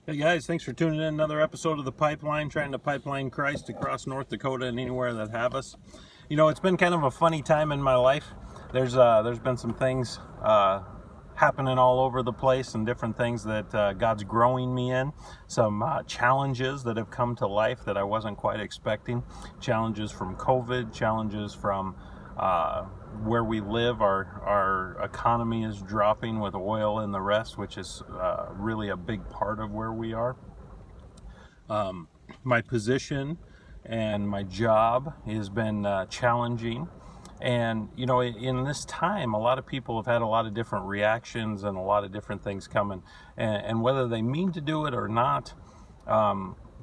Hey guys, thanks for tuning in another episode of The Pipeline, trying to pipeline Christ across North Dakota and anywhere that have us. You know, it's been kind of a funny time in my life. There's been some things happening all over the place and different things that God's growing me in. Some challenges that have come to life that I wasn't quite expecting. Challenges from COVID, challenges from where we live. Our economy is dropping with oil and the rest, which is really a big part of where we are. My position and my job has been challenging. And, you know, in this time, a lot of people have had a lot of different reactions and a lot of different things coming. And whether they mean to do it or not,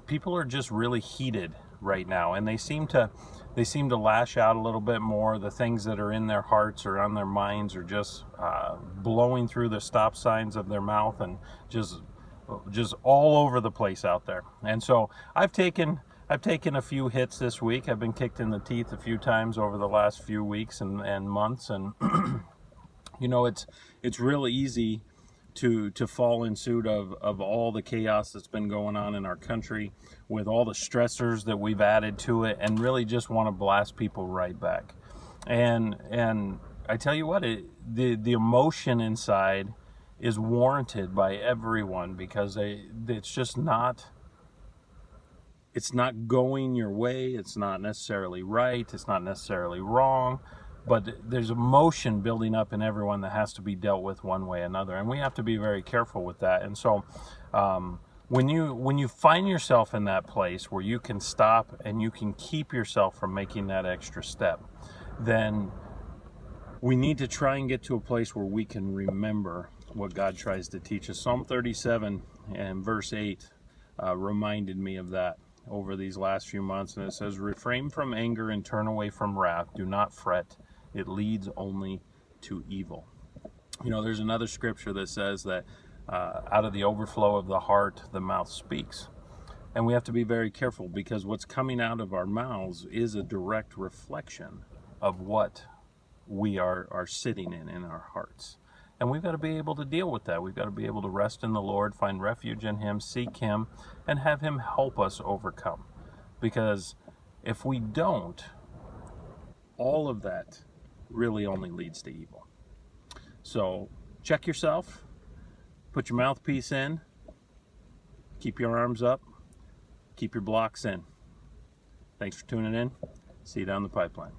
people are just really heated right now. And they seem to lash out a little bit more. The things that are in their hearts or on their minds are just blowing through the stop signs of their mouth and just all over the place out there. And so I've taken a few hits this week. I've been kicked in the teeth a few times over the last few weeks and months, and you know, it's real easy to fall in suit of all the chaos that's been going on in our country, with all the stressors that we've added to it, and really just want to blast people right back. And I tell you what, the emotion inside is warranted by everyone, because it's just not. It's not going your way. It's not necessarily right. It's not necessarily wrong. But there's emotion building up in everyone that has to be dealt with one way or another. And we have to be very careful with that. And so when you find yourself in that place where you can stop and you can keep yourself from making that extra step, then we need to try and get to a place where we can remember what God tries to teach us. Psalm 37 and verse 8 reminded me of that over these last few months, and it says, refrain from anger and turn away from wrath. Do not fret. It leads only to evil. You know, there's another scripture that says that out of the overflow of the heart, the mouth speaks. And we have to be very careful, because what's coming out of our mouths is a direct reflection of what we are sitting in our hearts. And we've got to be able to deal with that. We've got to be able to rest in the Lord, find refuge in Him, seek Him, and have Him help us overcome. Because if we don't, all of that really only leads to evil. So check yourself, put your mouthpiece in, keep your arms up, keep your blocks in. Thanks for tuning in. See you down the pipeline.